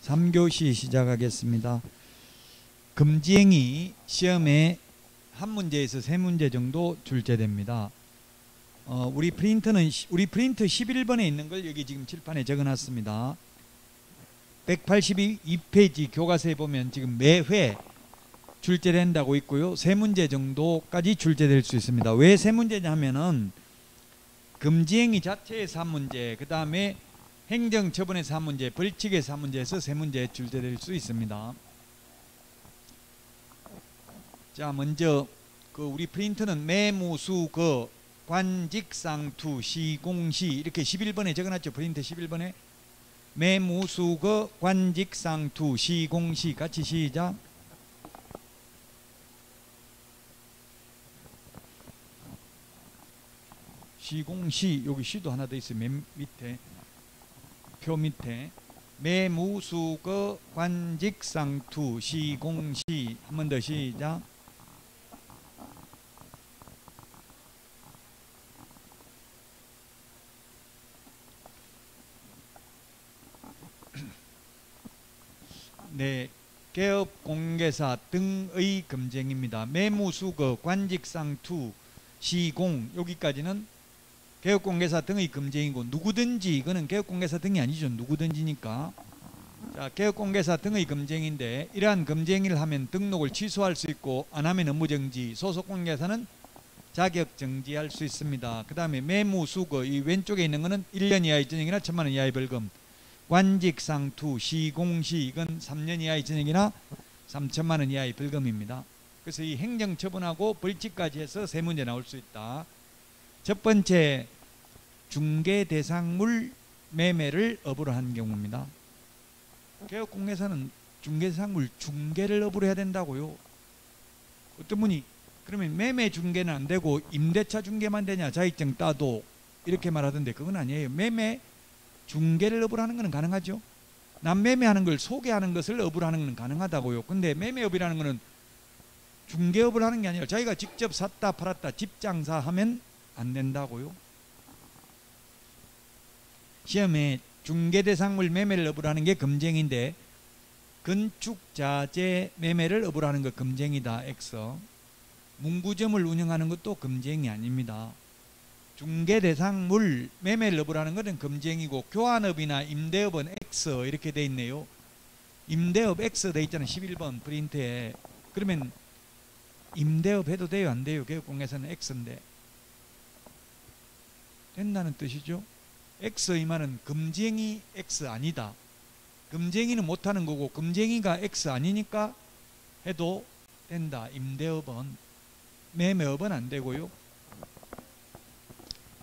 3교시 시작하겠습니다. 금지행위 시험에 한 문제에서 세 문제 정도 출제됩니다. 우리 프린트 11번에 있는 걸 여기 지금 칠판에 적어놨습니다. 182페이지 교과서에 보면 지금 매회 출제된다고 있고요. 세 문제 정도까지 출제될 수 있습니다. 왜 세 문제냐 하면은 금지행위 자체에서 한 문제, 그 다음에 행정처분에서 한 문제, 벌칙에서 한 문제에서 세 문제 출제될 수 있습니다. 자, 먼저 우리 프린트는 매무수거 관직상투 시공시 이렇게 11번에 적어놨죠. 프린트 11번에 매무수거 관직상투 시공시 같이 시작. 시공시, 여기 시도 하나 더 있어요. 맨 밑에 표 밑에 매무수거 관직상투 시공시. 한 번 더 시작. 네, 개업공개사 등의 금쟁입니다. 매무수거 관직상투 시공, 여기까지는 개업공개사 등의 금쟁이고, 누구든지, 이거는 개업공개사 등이 아니죠. 누구든지니까. 자, 개업공개사 등의 금쟁인데, 이러한 금쟁이를 하면 등록을 취소할 수 있고, 안 하면 업무정지, 소속공개사는 자격정지할 수 있습니다. 그 다음에 매무수거, 이 왼쪽에 있는 거는 1년 이하의 전역이나 1,000만 원 이하의 벌금. 관직상투 시공시, 이건 3년 이하의 전역이나 3,000만 원 이하의 벌금입니다. 그래서 이 행정처분하고 벌칙까지 해서 세 문제 나올 수 있다. 첫 번째, 중개대상물 매매를 업으로 한 경우입니다. 개업공개사는 중개대상물 중개를 업으로 해야 된다고요. 어떤 분이 그러면 매매 중개는 안 되고 임대차 중개만 되냐, 자격증 따도, 이렇게 말하던데 그건 아니에요. 매매 중개를 업으로 하는 것은 가능하죠. 남 매매하는 걸 소개하는 것을 업으로 하는 것은 가능하다고요. 근데 매매업이라는 것은 중개업을 하는 게 아니라 자기가 직접 샀다 팔았다 집장사 하면 안 된다고요. 시험에 중개대상물 매매를 업으로 하는 게 금쟁인데, 건축자재 매매를 업으로 하는 거 금쟁이다. X. 문구점을 운영하는 것도 금쟁이 아닙니다. 중개대상물 매매를 업으로 하는 것은 금쟁이고, 교환업이나 임대업은 X 이렇게 돼 있네요. 임대업 X 돼 있잖아요. 11번 프린트에. 그러면 임대업 해도 돼요, 안 돼요? 개업공개사는 X인데. 된다는 뜻이죠. X 이 말은 금쟁이 X 아니다. 금쟁이는 못하는 거고 금쟁이가 X 아니니까 해도 된다. 임대업은. 매매업은 안 되고요.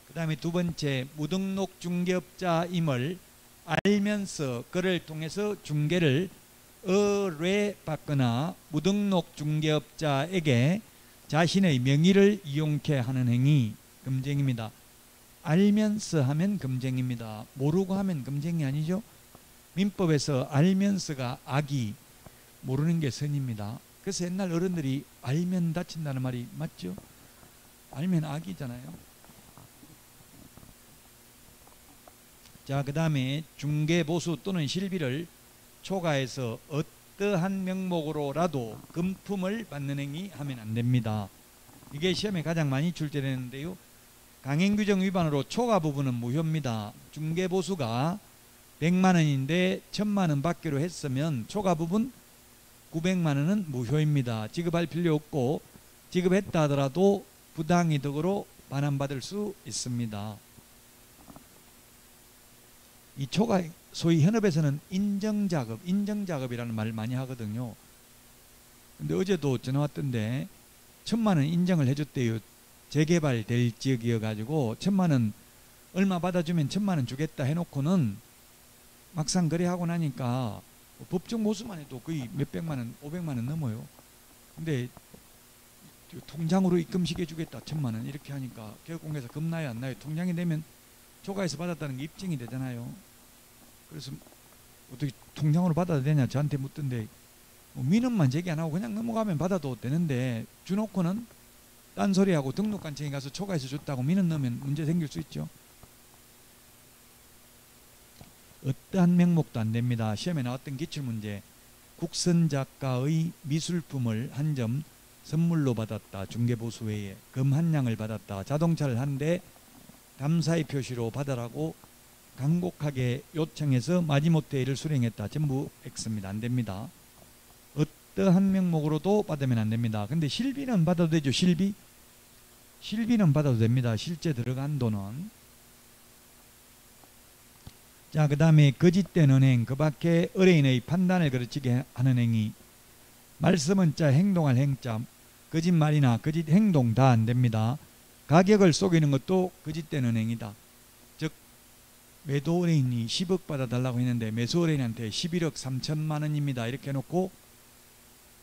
그 다음에 두 번째, 무등록 중개업자임을 알면서 그를 통해서 중개를 의뢰받거나 무등록 중개업자에게 자신의 명의를 이용케 하는 행위, 금쟁입니다. 알면서 하면 금쟁입니다. 모르고 하면 금쟁이 아니죠. 민법에서 알면서가 악이, 모르는 게 선입니다. 그래서 옛날 어른들이 알면 다친다는 말이 맞죠? 알면 악이잖아요. 자, 그 다음에 중개보수 또는 실비를 초과해서 어떠한 명목으로라도 금품을 받는 행위 하면 안 됩니다. 이게 시험에 가장 많이 출제되는데요. 강행규정 위반으로 초과 부분은 무효입니다. 중개보수가 100만 원인데 1,000만 원 받기로 했으면 초과 부분 900만 원은 무효입니다. 지급할 필요 없고, 지급했다 하더라도 부당이득으로 반환받을 수 있습니다. 이 초과, 소위 현업에서는 인정작업이라는 말을 많이 하거든요. 근데 어제도 전화 왔던데 1,000만 원 인정을 해줬대요. 재개발될 지역이어가지고 1,000만 원 얼마 받아주면 1,000만 원 주겠다 해놓고는 막상 거래하고 나니까 법정 보수만 해도 거의 몇백만 원, 500만 원 넘어요. 근데 통장으로 입금시켜 주겠다 1,000만 원 이렇게 하니까 개업공개사 겁나요, 안 나요? 통장에 내면 초과해서 받았다는 게 입증이 되잖아요. 그래서 어떻게 통장으로 받아도 되냐 저한테 묻던데, 민원만 제기 안 하고 그냥 넘어가면 받아도 되는데 주놓고는 딴소리하고 등록관청에 가서 초과해서 줬다고 민원 넣으면 문제 생길 수 있죠. 어떠한 명목도 안 됩니다. 시험에 나왔던 기출문제, 국선 작가의 미술품을 한 점 선물로 받았다. 중개보수 외에 금 한 냥을 받았다. 자동차를 한 대 감사의 표시로 받으라고 간곡하게 요청해서 마지못해 이를 수령했다. 전부 X입니다. 안 됩니다. 어떠한 명목으로도 받으면 안 됩니다. 근데 실비는 받아도 되죠. 실비는 받아도 됩니다. 실제 들어간 돈은. 자, 그 다음에 거짓된 은행, 그 밖에 의뢰인의 판단을 거르치게 하는 행위, 말씀은 자, 행동할 행자, 거짓말이나 거짓 행동 다 안 됩니다. 가격을 속이는 것도 거짓된 은행이다. 즉 매도 의뢰인이 10억 받아달라고 했는데 매수 의뢰인한테 11억 3천만 원입니다. 이렇게 해놓고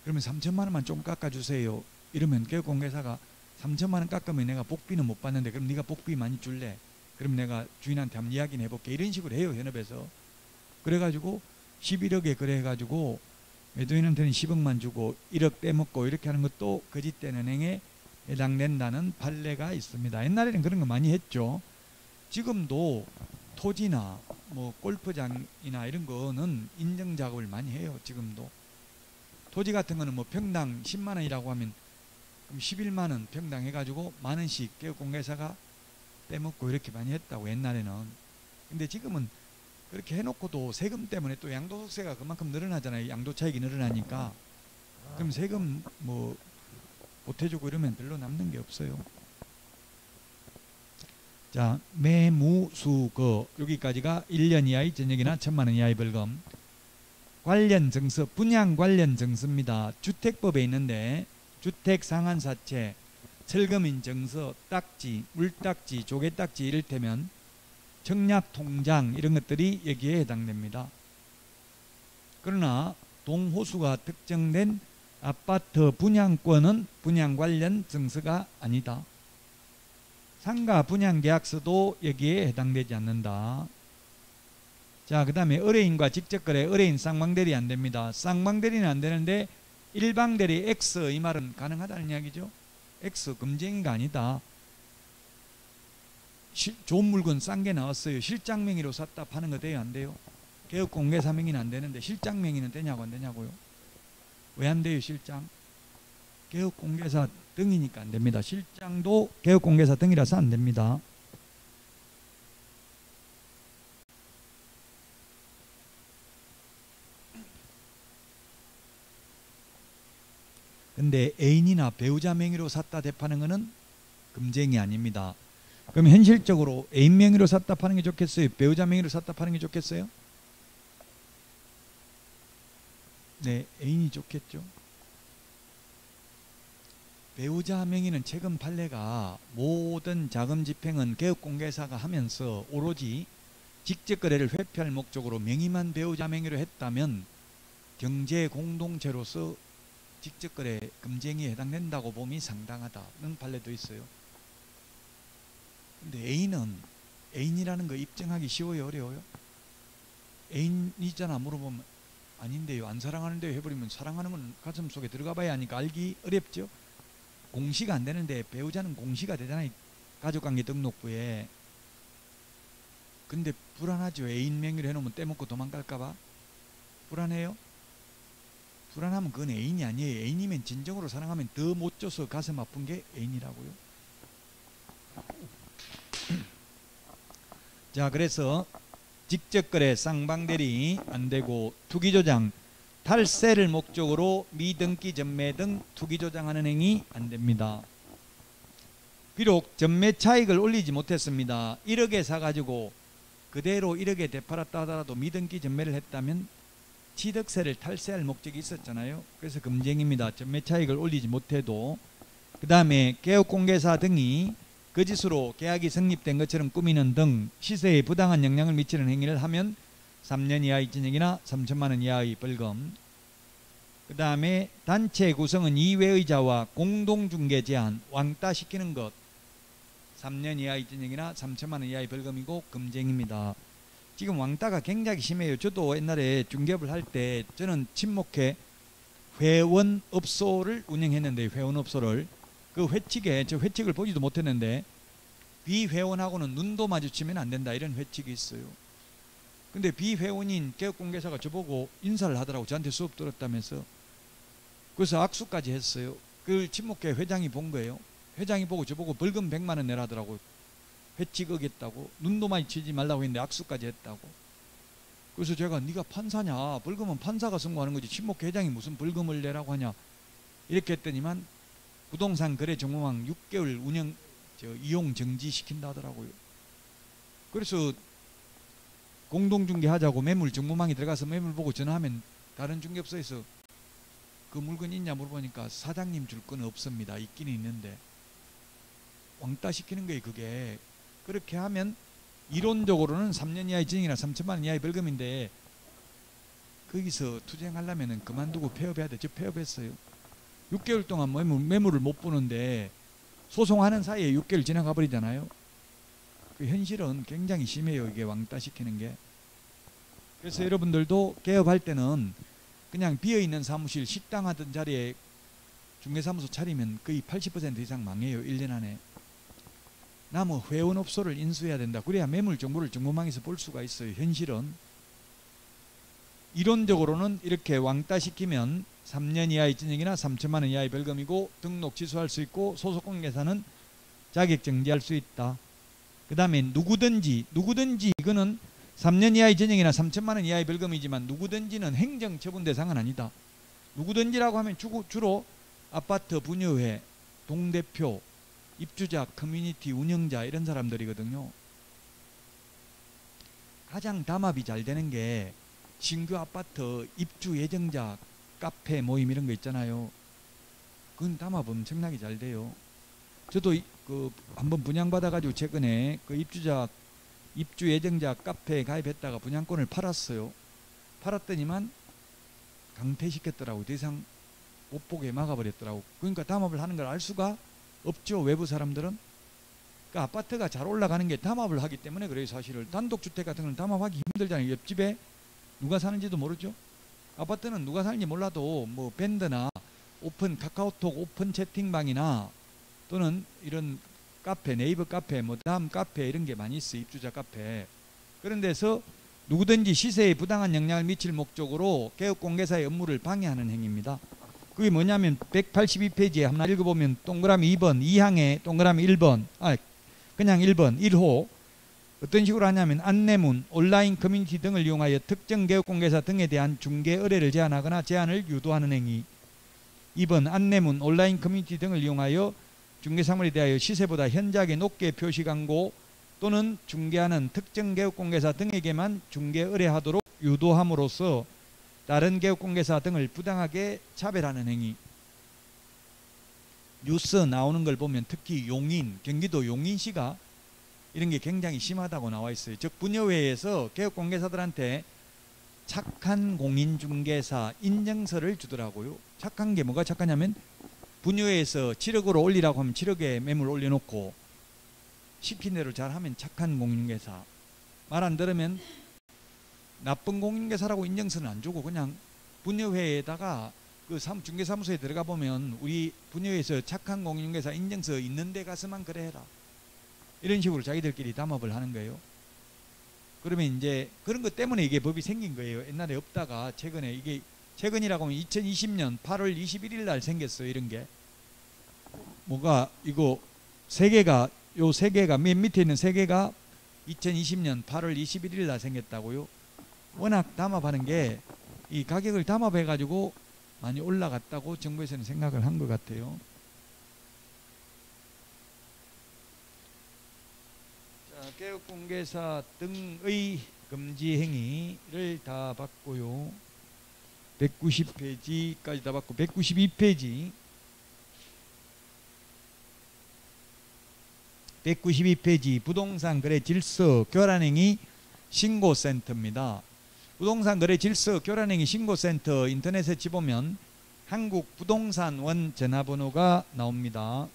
그러면 3천만 원만 좀 깎아주세요. 이러면 개업공개사가 3천만 원 깎으면 내가 복비는 못 받는데 그럼 네가 복비 많이 줄래? 그럼 내가 주인한테 한번 이야기는 해볼게. 이런 식으로 해요. 현업에서. 그래가지고 11억에 그래가지고 매도인한테는 10억만 주고 1억 떼먹고 이렇게 하는 것도 거짓된 은행에 해당된다는 판례가 있습니다. 옛날에는 그런 거 많이 했죠. 지금도 토지나 뭐 골프장이나 이런 거는 인증 작업을 많이 해요. 지금도. 토지 같은 거는 뭐 평당 10만 원이라고 하면 그럼 11만 원 평당 해가지고 만 원씩 개업공개사가 떼먹고 이렇게 많이 했다고 옛날에는. 근데 지금은 그렇게 해놓고도 세금 때문에 또 양도소득세가 그만큼 늘어나잖아요. 양도차익이 늘어나니까. 그럼 세금 뭐 보태주고 이러면 별로 남는 게 없어요. 자, 매무수거 여기까지가 1년 이하의 전역이나 1,000만 원 이하의 벌금. 관련 증서, 분양 관련 증서입니다. 주택법에 있는데 주택 상한사채, 철거민 증서, 딱지, 물딱지, 조개딱지 이를테면 청약통장 이런 것들이 여기에 해당됩니다. 그러나 동호수가 특정된 아파트 분양권은 분양 관련 증서가 아니다. 상가 분양계약서도 여기에 해당되지 않는다. 자, 그 다음에 의뢰인과 직접거래, 의뢰인 쌍방대리 안 됩니다. 쌍방대리는 안 되는데 일방대리 X 이 말은 가능하다는 이야기죠. X 금쟁이가 아니다. 좋은 물건 싼 게 나왔어요. 실장 명의로 샀다 파는 거 돼요? 안 돼요? 개업공개사 명의는 안 되는데 실장 명의는 되냐고 안 되냐고요? 왜 안 돼요? 실장? 개업공개사 등이니까 안 됩니다. 실장도 개업공개사 등이라서 안 됩니다. 근데 애인이나 배우자 명의로 샀다 대파는 거는 금쟁이 아닙니다. 그럼 현실적으로 애인 명의로 샀다 파는 게 좋겠어요? 배우자 명의로 샀다 파는 게 좋겠어요? 네, 애인이 좋겠죠. 배우자 명의는 최근 판례가 모든 자금 집행은 개업공개사가 하면서 오로지 직접거래를 회피할 목적으로 명의만 배우자 명의로 했다면 경제공동체로서 직접거래 금쟁이에 해당된다고 봄이 상당하다는 판례도 있어요. 근데 애인은 애인이라는 거 입증하기 쉬워요? 어려워요? 애인이잖아 물어보면 아닌데요. 안 사랑하는데요 해버리면 사랑하는 건 가슴 속에 들어가 봐야 하니까 알기 어렵죠. 공시가 안 되는데 배우자는 공시가 되잖아요. 가족관계 등록부에. 근데 불안하죠. 애인 명의로 해놓으면 떼먹고 도망갈까봐. 불안해요? 불안하면 그건 애인이 아니에요. 애인이면 진정으로 사랑하면 더 못 줘서 가슴 아픈 게 애인이라고요. 자, 그래서 직접거래 쌍방대리 안되고 투기조장, 탈세를 목적으로 미등기 전매 등 투기조장하는 행위 안됩니다. 비록 전매 차익을 올리지 못했습니다. 1억에 사가지고 그대로 1억에 되팔았다 하더라도 미등기 전매를 했다면 취득세를 탈세할 목적이 있었잖아요. 그래서 금쟁입니다. 전매 차익을 올리지 못해도. 그 다음에 개업공개사 등이 거짓으로 계약이 성립된 것처럼 꾸미는 등 시세에 부당한 영향을 미치는 행위를 하면 3년 이하의 징역이나 3천만 원 이하의 벌금. 그 다음에 단체 구성은 이외의자와 공동중개 제한, 왕따시키는 것 3년 이하의 징역이나 3천만 원 이하의 벌금이고 금쟁입니다. 지금 왕따가 굉장히 심해요. 저도 옛날에 중개업을 할 때 저는 친목회 회원업소를 운영했는데 회원업소를 그 회칙에 저 회칙을 보지도 못했는데 비회원하고는 눈도 마주치면 안 된다 이런 회칙이 있어요. 근데 비회원인 개업공개사가 저보고 인사를 하더라고. 저한테 수업 들었다면서. 그래서 악수까지 했어요. 그걸 친목회 회장이 본 거예요. 회장이 보고 저보고 벌금 100만 원 내라더라고. 회칙 어겼다고. 눈도 많이 치지 말라고 했는데 악수까지 했다고. 그래서 제가 네가 판사냐, 벌금은 판사가 선고하는 거지 친목회 회장이 무슨 벌금을 내라고 하냐 이렇게 했더니만 부동산 거래 정보망 6개월 이용 정지시킨다 하더라고요. 그래서 공동중개하자고 매물 정보망에 들어가서 매물 보고 전화하면 다른 중개업소에서 그 물건 있냐 물어보니까 사장님 줄 건 없습니다. 있기는 있는데. 왕따 시키는 거예요. 그게. 그렇게 하면 이론적으로는 3년 이하의 징역이나 3천만 원 이하의 벌금인데 거기서 투쟁하려면 그만두고 폐업해야 돼. 저 폐업했어요. 6개월 동안 매물을 못 보는데 소송하는 사이에 6개월 지나가 버리잖아요. 그 현실은 굉장히 심해요. 이게 왕따 시키는 게. 그래서 여러분들도 개업할 때는 그냥 비어있는 사무실 식당 하던 자리에 중개사무소 차리면 거의 80% 이상 망해요. 1년 안에. 남은 회원업소를 인수해야 된다. 그래야 매물 정보를 정보망에서 볼 수가 있어요. 현실은. 이론적으로는 이렇게 왕따 시키면 3년 이하의 징역이나 3천만 원 이하의 벌금이고 등록 취소할 수 있고 소속공개사는 자격 정지할 수 있다. 그 다음에 누구든지 이거는 3년 이하의 징역이나 3천만 원 이하의 벌금이지만 누구든지는 행정처분 대상은 아니다. 누구든지라고 하면 주로 아파트 분여회, 동대표, 입주자, 커뮤니티 운영자 이런 사람들이거든요. 가장 담합이 잘 되는 게 신규 아파트 입주 예정자 카페 모임 이런 거 있잖아요. 그건 담합 엄청나게 잘 돼요. 저도 한번 분양받아가지고 최근에 그 입주 예정자 카페에 가입했다가 분양권을 팔았어요. 팔았더니만 강퇴시켰더라고요. 더 이상 못 보게 막아버렸더라고. 그러니까 담합을 하는 걸 알 수가 없죠. 외부 사람들은. 그러니까 아파트가 잘 올라가는 게 담합을 하기 때문에 그래요. 사실은 단독주택 같은 건 담합하기 힘들잖아요. 옆집에 누가 사는지도 모르죠. 아파트는 누가 사는지 몰라도 뭐 밴드나 카카오톡 오픈 채팅방이나 또는 이런 카페, 네이버 카페, 뭐 다음 카페 이런 게 많이 있어요. 입주자 카페. 그런 데서 누구든지 시세에 부당한 영향을 미칠 목적으로 개업공개사의 업무를 방해하는 행위입니다. 그게 뭐냐면 182페이지에 한번 읽어보면 동그라미 2번 2항에 동그라미 1번 그냥 1번 1호 어떤 식으로 하냐면 안내문, 온라인 커뮤니티 등을 이용하여 특정 개업공개사 등에 대한 중개 의뢰를 제한하거나 제한을 유도하는 행위. 2번 안내문, 온라인 커뮤니티 등을 이용하여 중개사물에 대하여 시세보다 현저하게 높게 표시 광고 또는 중개하는 특정 개업공개사 등에게만 중개 의뢰하도록 유도함으로써 다른 개업공개사 등을 부당하게 차별하는 행위. 뉴스 나오는 걸 보면 특히 경기도 용인시가 이런 게 굉장히 심하다고 나와 있어요. 즉 분여회에서 개업공개사들한테 착한 공인중개사 인증서를 주더라고요. 착한 게 뭐가 착하냐면 분여회에서 7억으로 올리라고 하면 7억에 매물 올려놓고 시킨 대로 잘하면 착한 공인중개사, 말 안 들으면 나쁜 공인중개사라고 인증서는 안 주고 그냥 분여회에다가 그 중개사무소에 들어가 보면 우리 분여회에서 착한 공인중개사 인증서 있는 데 가서만 그래 해라. 이런 식으로 자기들끼리 담합을 하는 거예요. 그러면 이제 그런 것 때문에 이게 법이 생긴 거예요. 옛날에 없다가 최근에 이게 최근이라고 하면 2020년 8월 21일 날 생겼어요. 이런 게. 뭐가 이거 요 세 개가 맨 밑에 있는 세 개가 2020년 8월 21일 날 생겼다고요. 워낙 담합하는 게 이 가격을 담합해 가지고 많이 올라갔다고 정부에서는 생각을 한 것 같아요. 자, 개업공개사 등의 금지 행위를 다 봤고요. 190페이지까지 다 봤고 192페이지 192페이지 부동산 거래 질서 교란행위 신고센터입니다. 부동산 거래 질서 교란행위 신고센터 인터넷에 치보면 한국부동산원 전화번호가 나옵니다.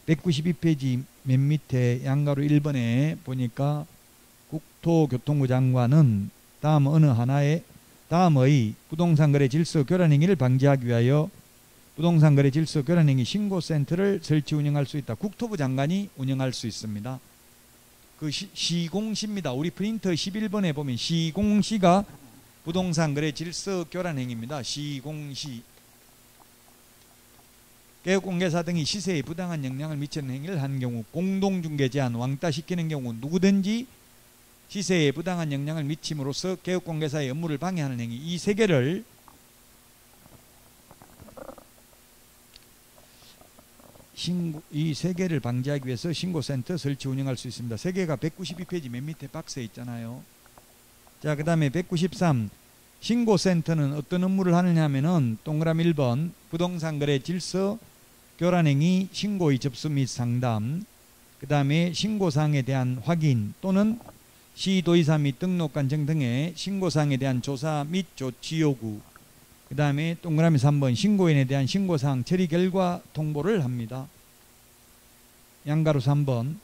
192페이지 맨 밑에 양가로 1번에 보니까 국토교통부 장관은 다음의 부동산 거래 질서 교란행위를 방지하기 위하여 부동산 거래 질서 교란행위 신고센터를 설치 운영할 수 있다. 국토부 장관이 운영할 수 있습니다. 그 시공시입니다. 우리 프린터 11번에 보면 시공시가 부동산 거래 질서 교란 행위입니다. 시공시. 개업공개사 등이 시세에 부당한 영향을 미치는 행위를 한 경우, 공동중개 제한, 왕따시키는 경우, 누구든지 시세에 부당한 영향을 미침으로써 개업공개사의 업무를 방해하는 행위, 이 세 개를 이 세 개를 방지하기 위해서 신고센터 설치 운영할 수 있습니다. 세 개가 192페이지 맨 밑에 박스에 있잖아요. 자, 그 다음에 193 신고센터는 어떤 업무를 하느냐 하면은 동그라미 1번 부동산 거래 질서 교란행위 신고의 접수 및 상담, 그 다음에 신고사항에 대한 확인 또는 시도의사 및 등록관청 등의 신고사항에 대한 조사 및 조치 요구, 그 다음에 동그라미 3번 신고인에 대한 신고사항 처리 결과 통보를 합니다. 양가로 3번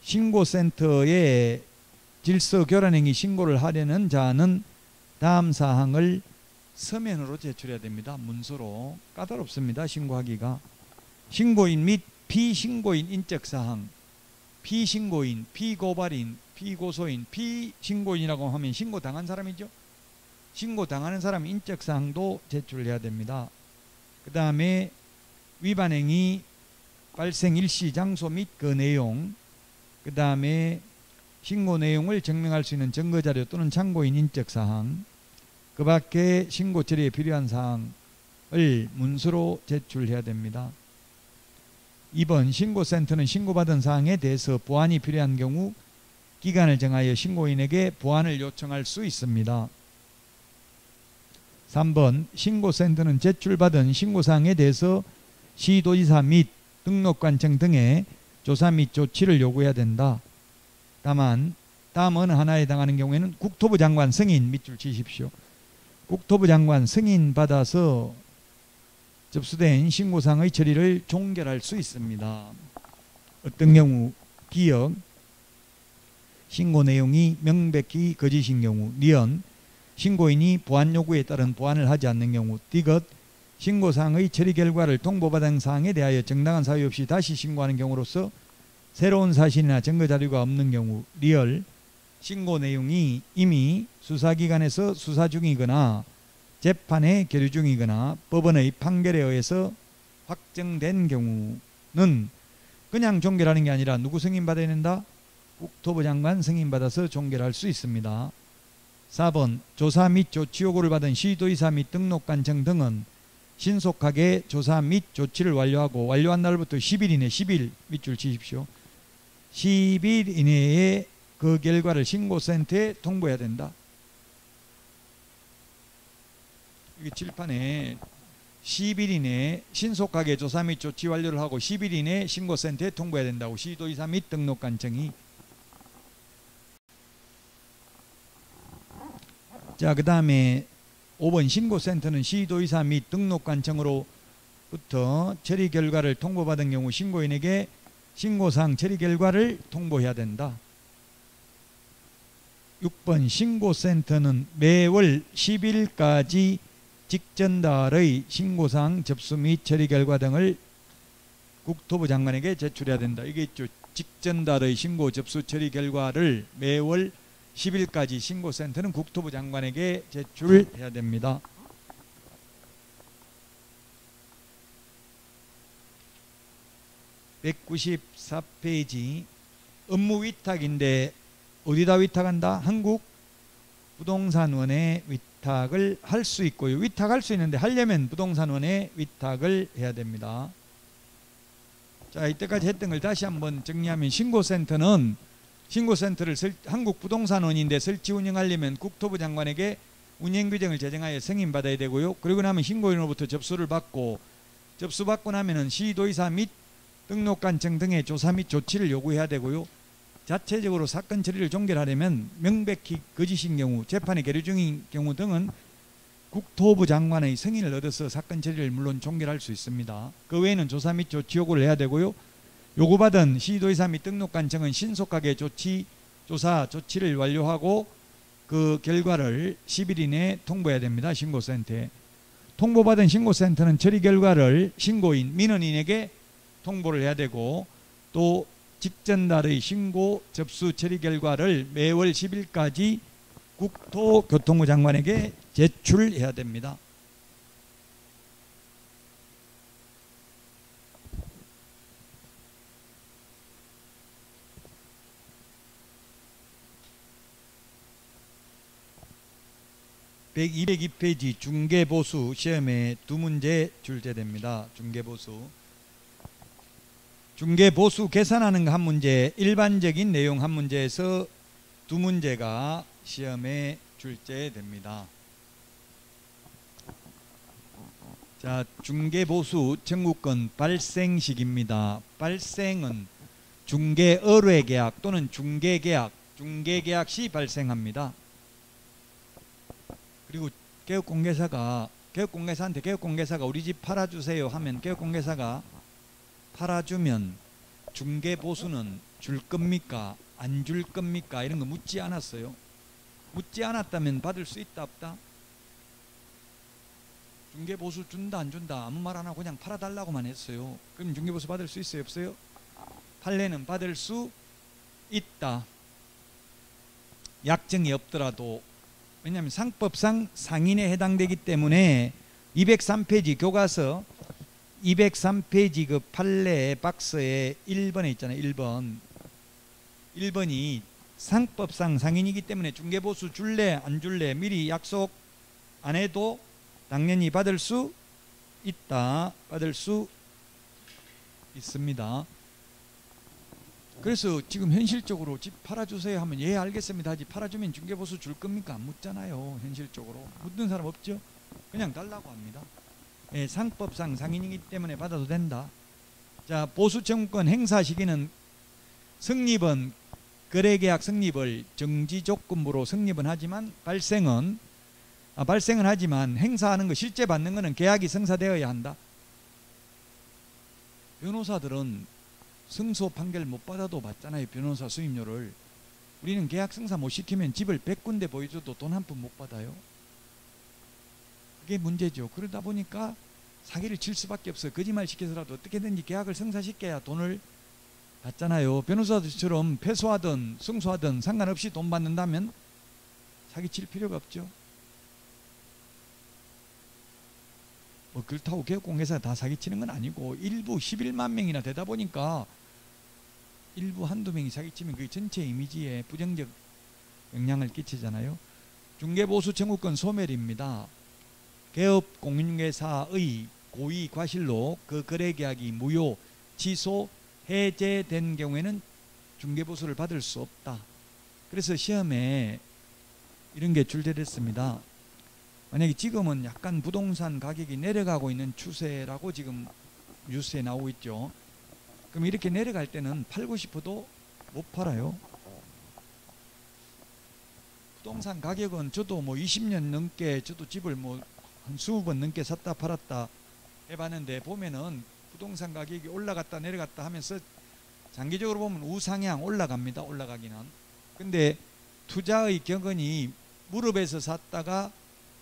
신고센터에 질서 교란행위 신고를 하려는 자는 다음 사항을 서면으로 제출해야 됩니다. 문서로. 까다롭습니다. 신고하기가. 신고인 및 피신고인 인적사항, 피신고인, 피고발인, 피고소인, 피신고인이라고 하면 신고당한 사람이죠. 신고당하는 사람 인적사항도 제출해야 됩니다. 그 다음에 위반행위 발생 일시 장소 및 그 내용, 그 다음에 신고 내용을 증명할 수 있는 증거자료 또는 참고인 인적사항, 그 밖에 신고 처리에 필요한 사항을 문서로 제출해야 됩니다. 2번 신고센터는 신고받은 사항에 대해서 보완이 필요한 경우 기간을 정하여 신고인에게 보완을 요청할 수 있습니다. 3번 신고센터는 제출받은 신고사항에 대해서 시도지사 및 등록관청 등의 조사 및 조치를 요구해야 된다. 다만 다음 어느 하나에 해당하는 경우에는 국토부 장관 승인 밑줄 치십시오. 국토부 장관 승인 받아서 접수된 신고사항의 처리를 종결할 수 있습니다. 어떤 경우 기역, 신고 내용이 명백히 거짓인 경우, 니은, 신고인이 보완 요구에 따른 보완을 하지 않는 경우, 디귿, 신고사항의 처리 결과를 통보받은 사항에 대하여 정당한 사유 없이 다시 신고하는 경우로서 새로운 사실이나 증거자료가 없는 경우, 리얼, 신고 내용이 이미 수사기관에서 수사 중이거나 재판에 계류 중이거나 법원의 판결에 의해서 확정된 경우는 그냥 종결하는 게 아니라 누구 승인받아야 된다? 국토부 장관 승인받아서 종결할 수 있습니다. 4번 조사 및 조치 요구를 받은 시도의사 및 등록관청 등은 신속하게 조사 및 조치를 완료하고 완료한 날부터 10일 이내 10일 밑줄 치십시오. 10일 이내에 그 결과를 신고센터에 통보해야 된다. 이게 칠판에 10일 이내에 신속하게 조사 및 조치 완료를 하고 10일 이내에 신고센터에 통보해야 된다고 시도의사 및 등록관청이. 자, 그 다음에 5번 신고센터는 시도의사 및 등록관청으로부터 처리 결과를 통보받은 경우 신고인에게 신고사항 처리 결과를 통보해야 된다. 6번 신고센터는 매월 10일까지 직전달의 신고사항 접수 및 처리 결과 등을 국토부 장관에게 제출해야 된다. 이게 있죠. 직전달의 신고 접수 처리 결과를 매월 10일까지 신고센터는 국토부 장관에게 제출해야 됩니다. (194페이지) 업무 위탁인데 어디다 위탁한다? 한국부동산원에 위탁을 할 수 있고요. 위탁할 수 있는데 하려면 부동산원에 위탁을 해야 됩니다. 자, 이때까지 했던 걸 다시 한번 정리하면 신고센터를 한국부동산원인데 설치 운영하려면 국토부 장관에게 운영규정을 제정하여 승인받아야 되고요. 그리고 나면 신고인으로부터 접수를 받고 접수받고 나면은 시도의사 및 등록관청 등의 조사 및 조치를 요구해야 되고요. 자체적으로 사건 처리를 종결하려면 명백히 거짓인 경우, 재판에 계류 중인 경우 등은 국토부 장관의 승인을 얻어서 사건 처리를 물론 종결할 수 있습니다. 그 외에는 조사 및 조치 요구를 해야 되고요. 요구받은 시도의사 및 등록관청은 신속하게 조사, 조치를 완료하고 그 결과를 10일 이내에 통보해야 됩니다. 신고센터에. 통보받은 신고센터는 처리 결과를 신고인, 민원인에게 통보를 해야 되고 또 직전 달의 신고 접수 처리 결과를 매월 10일까지 국토교통부 장관에게 제출해야 됩니다. (202페이지) 중개보수 시험에 2문제 출제됩니다. 중개보수 계산하는 거 1문제, 일반적인 내용 1문제에서 2문제가 시험에 출제됩니다. 자, 중개보수 청구권 발생식입니다. 발생은 중개의뢰계약 또는 중개계약 시 발생합니다. 그리고 개업공개사한테 개업공개사가 우리 집 팔아주세요 하면 개업공개사가 팔아주면 중개보수는 줄 겁니까? 안 줄 겁니까? 이런 거 묻지 않았어요. 묻지 않았다면 받을 수 있다 없다? 중개보수 준다 안 준다 아무 말 안 하고 그냥 팔아달라고만 했어요. 그럼 중개보수 받을 수 있어요 없어요? 판례는 받을 수 있다. 약정이 없더라도. 왜냐하면 상법상 상인에 해당되기 때문에 203페이지 교과서 203페이지 그 판례 박스에 1번에 있잖아요. 1번이 상법상 상인이기 때문에 중개보수 줄래 안 줄래 미리 약속 안 해도 당연히 받을 수 있다. 받을 수 있습니다. 그래서 지금 현실적으로 집 팔아주세요 하면 예 알겠습니다 하지, 팔아주면 중개보수 줄 겁니까? 안 묻잖아요. 현실적으로 묻는 사람 없죠. 그냥 달라고 합니다. 예, 상법상 상인이기 때문에 받아도 된다. 자, 보수청구권 행사 시기는 성립은 거래계약 성립을 정지조건부로 성립은 하지만 발생은 하지만 행사하는 거 실제 받는 거는 계약이 성사되어야 한다. 변호사들은 승소 판결 못 받아도 받잖아요. 변호사 수임료를. 우리는 계약 성사 못 시키면 집을 100군데 보여줘도 돈 한 푼 못 받아요. 그게 문제죠. 그러다 보니까 사기를 칠 수밖에 없어요. 거짓말 시켜서라도 어떻게든지 계약을 성사시켜야 돈을 받잖아요. 변호사들처럼 패소하든 승소하든 상관없이 돈 받는다면 사기칠 필요가 없죠. 뭐 그렇다고 개업공개사가 다 사기치는 건 아니고 일부 11만 명이나 되다 보니까 일부 한두 명이 사기치면 그 전체 이미지에 부정적 영향을 끼치잖아요. 중개보수 청구권 소멸입니다. 개업공개사의 고의 과실로 그 거래계약이 무효, 취소, 해제된 경우에는 중개보수를 받을 수 없다. 그래서 시험에 이런 게 출제됐습니다. 만약에 지금은 약간 부동산 가격이 내려가고 있는 추세라고 지금 뉴스에 나오고 있죠. 그럼 이렇게 내려갈 때는 팔고 싶어도 못 팔아요. 부동산 가격은 저도 뭐 20년 넘게 저도 집을 뭐 한 20번 넘게 샀다 팔았다 해봤는데 보면은 부동산 가격이 올라갔다 내려갔다 하면서 장기적으로 보면 우상향 올라갑니다. 올라가기는. 근데 투자의 격언이 무릎에서 샀다가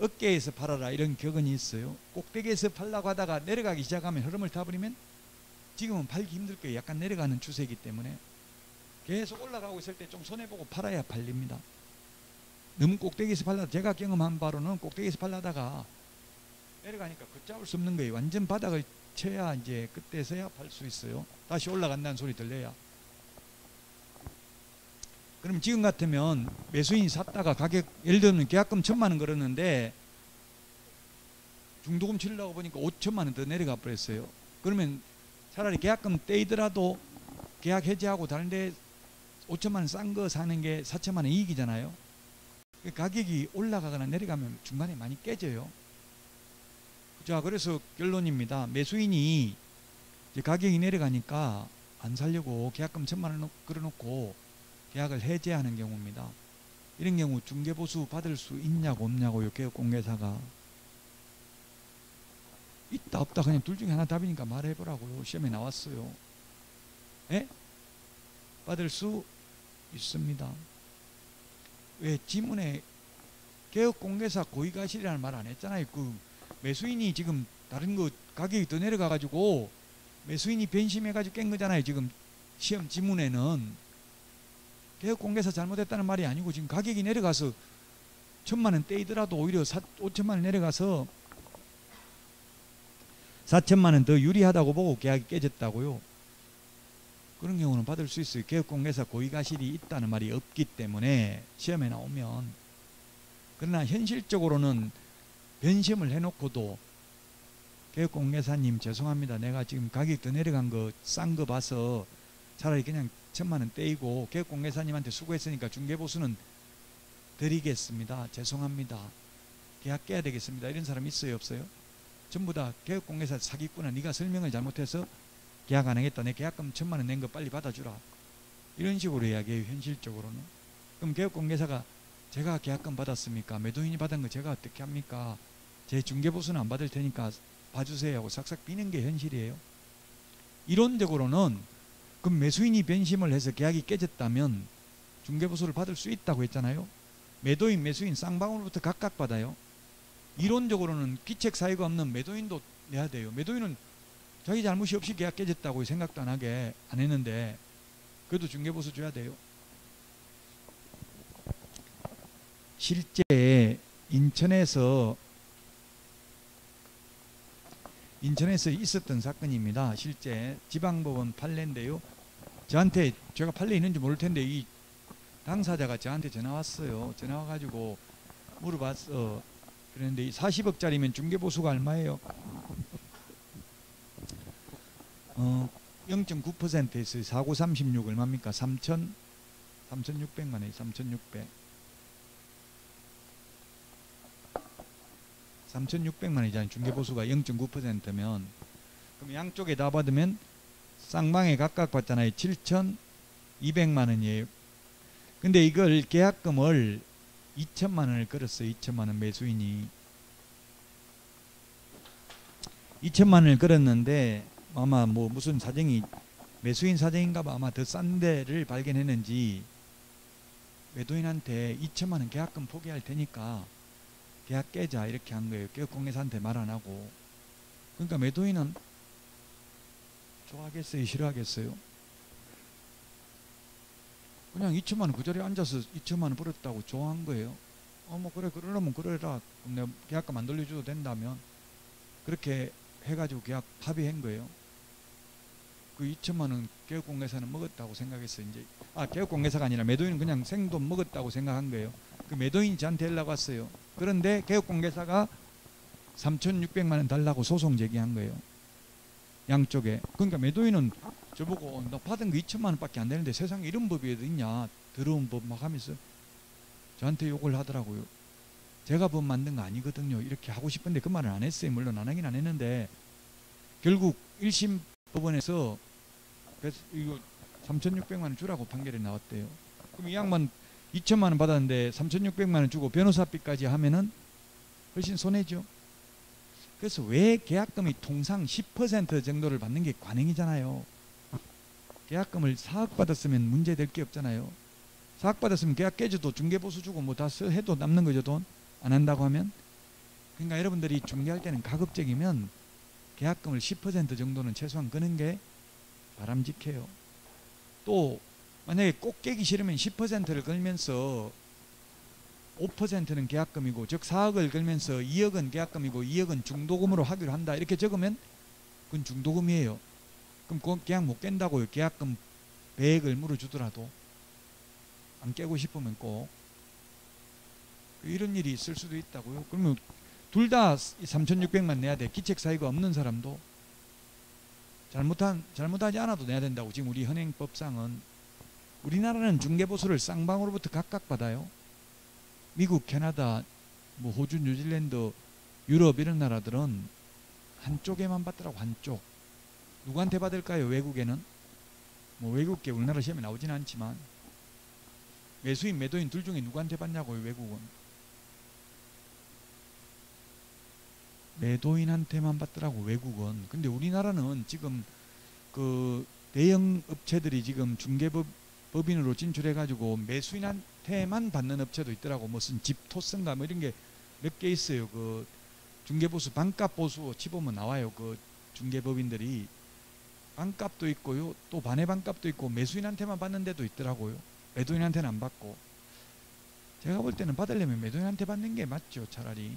어깨에서 팔아라 이런 격언이 있어요. 꼭대기에서 팔라고 하다가 내려가기 시작하면 흐름을 타버리면 지금은 팔기 힘들 거예요. 약간 내려가는 추세이기 때문에 계속 올라가고 있을 때 좀 손해보고 팔아야 팔립니다. 너무 꼭대기에서 팔다가 제가 경험한 바로는 꼭대기에서 팔다가 내려가니까 걷잡을 수 없는 거예요. 완전 바닥을 쳐야 이제 그때서야 팔 수 있어요. 다시 올라간다는 소리 들려야. 그럼 지금 같으면 매수인이 샀다가 가격 예를 들면 계약금 1,000만 원 걸었는데 중도금 치려고 보니까 5천만 원 더 내려가 버렸어요. 그러면 차라리 계약금 떼이더라도 계약 해지하고 다른 데 5천만 원 싼 거 사는 게 4천만 원 이익이잖아요. 가격이 올라가거나 내려가면 중간에 많이 깨져요. 자, 그래서 결론입니다. 매수인이 이제 가격이 내려가니까 안 살려고 계약금 1,000만 원 걸어놓고 계약을 해제하는 경우입니다. 이런 경우 중개보수 받을 수 있냐고 없냐고요. 개업공개사가. 있다 없다 그냥 둘 중에 하나 답이니까 말해보라고요. 시험에 나왔어요. 예? 받을 수 있습니다. 왜 지문에 개업공개사 고의과실이라는 말 안 했잖아요. 그 매수인이 지금 다른 거 가격이 더 내려가 가지고 매수인이 변심해 가지고 깬 거잖아요. 지금 시험 지문에는 개업공개사 잘못했다는 말이 아니고 지금 가격이 내려가서 1,000만 원 떼이더라도 오히려 5천만 원 내려가서 4천만 원 더 유리하다고 보고 계약이 깨졌다고요. 그런 경우는 받을 수 있어요. 개업공개사 고의가실이 있다는 말이 없기 때문에 시험에 나오면. 그러나 현실적으로는 변심을 해놓고도 개업공개사님 죄송합니다. 내가 지금 가격 더 내려간 거 싼 거 봐서 차라리 그냥 1,000만 원 떼이고 개업공개사님한테 수고했으니까 중개보수는 드리겠습니다. 죄송합니다. 계약 깨야 되겠습니다. 이런 사람 있어요 없어요? 전부 다 개업공개사 사기꾼아, 네가 설명을 잘못해서 계약 안 하겠다. 내 계약금 1,000만 원 낸 거 빨리 받아주라. 이런 식으로 이야기해요. 현실적으로는. 그럼 개업공개사가 제가 계약금 받았습니까? 매도인이 받은 거 제가 어떻게 합니까? 제 중개보수는 안 받을 테니까 봐주세요 하고 싹싹 비는 게 현실이에요. 이론적으로는 그럼 매수인이 변심을 해서 계약이 깨졌다면 중개보수를 받을 수 있다고 했잖아요. 매도인, 매수인 쌍방으로부터 각각 받아요. 이론적으로는 귀책 사유가 없는 매도인도 내야 돼요. 매도인은 자기 잘못이 없이 계약 깨졌다고 생각도 안 하게 안 했는데 그래도 중개보수 줘야 돼요. 실제 인천에서 있었던 사건입니다. 실제 지방법원 판례인데요. 저한테 제가 판례 있는지 모를 텐데 이 당사자가 저한테 전화 왔어요. 전화 와가지고 물어봤어. 그런데 40억짜리면 중개보수가 얼마예요? 0.9%에서 4936 얼마입니까? 3,600만 원이에요. 3,600. 3,600만 원이잖아요. 중개보수가 0.9%면 그럼 양쪽에 다 받으면 쌍방에 각각 받잖아요. 7,200만 원이에요. 근데 이걸 계약금을 2천만 원을 걸었어요. 2천만 원 매수인이 2천만 원을 걸었는데 아마 뭐 무슨 사정이 매수인 사정인가 봐. 아마 더 싼 데를 발견했는지 매도인한테 2천만 원 계약금 포기할 테니까 계약 깨자 이렇게 한 거예요. 개업공개사한테 말 안 하고. 그러니까 매도인은 좋아하겠어요? 싫어하겠어요? 그냥 2천만 원 그 자리에 앉아서 2천만 원 벌었다고 좋아한 거예요. 뭐 그래 그러려면 그래라. 그럼 내가 계약금 안 돌려줘도 된다면 그렇게 해가지고 계약 합의한 거예요. 그 2천만 원 개업공개사는 먹었다고 생각했어요. 이제 개업공개사가 아니라 매도인은 그냥 생돈 먹었다고 생각한 거예요. 그 매도인이 저한테 연락 왔어요. 그런데 개업공개사가 3,600만 원 달라고 소송 제기한 거예요. 양쪽에. 그러니까 매도인은 저보고 나 받은 거 2천만 원밖에 안 되는데 세상에 이런 법이 어디 있냐, 더러운 법 막 하면서 저한테 욕을 하더라고요. 제가 법 만든 거 아니거든요. 이렇게 하고 싶은데 그 말을 안 했어요. 물론 안 하긴 안 했는데 결국 1심 법원에서 이거 3,600만 원 주라고 판결이 나왔대요. 그럼 이 양반 2천만 원 받았는데 3,600만 원 주고 변호사비까지 하면은 훨씬 손해죠. 그래서 왜 계약금이 통상 10% 정도를 받는 게 관행이잖아요. 계약금을 4억 받았으면 문제될 게 없잖아요. 4억 받았으면 계약 깨져도 중개보수 주고 뭐 다 해도 남는 거죠. 돈 안 한다고 하면. 그러니까 여러분들이 중개할 때는 가급적이면 계약금을 10% 정도는 최소한 끄는 게 바람직해요. 또 만약에 꼭 깨기 싫으면 10%를 걸면서 5%는 계약금이고, 즉 4억을 걸면서 2억은 계약금이고 2억은 중도금으로 하기로 한다 이렇게 적으면 그건 중도금이에요. 그럼 그건 계약 못 깬다고요. 계약금 100을 물어주더라도 안 깨고 싶으면 꼭. 이런 일이 있을 수도 있다고요. 그러면 둘 다 3,600만 내야 돼. 기책 사유가 없는 사람도 잘못하지 않아도 내야 된다고. 지금 우리 현행법상은. 우리나라는 중개보수를 쌍방으로부터 각각 받아요. 미국, 캐나다, 뭐 호주, 뉴질랜드, 유럽 이런 나라들은 한쪽에만 받더라고. 한쪽. 누구한테 받을까요? 외국에는? 뭐 외국계 우리나라 시험에 나오지는 않지만 매수인, 매도인 둘 중에 누구한테 받냐고요? 외국은 매도인한테만 받더라고. 외국은. 근데 우리나라는 지금 그 대형 업체들이 지금 중개법인으로 진출해가지고 매수인한테만 받는 업체도 있더라고. 무슨 집토스인가 뭐 이런 게 몇 개 있어요. 그 중개보수, 반값보수 치보면 나와요. 그 중개법인들이. 반값도 있고요. 또 반의 반값도 있고 매수인한테만 받는 데도 있더라고요. 매도인한테는 안 받고. 제가 볼 때는 받으려면 매도인한테 받는 게 맞죠. 차라리.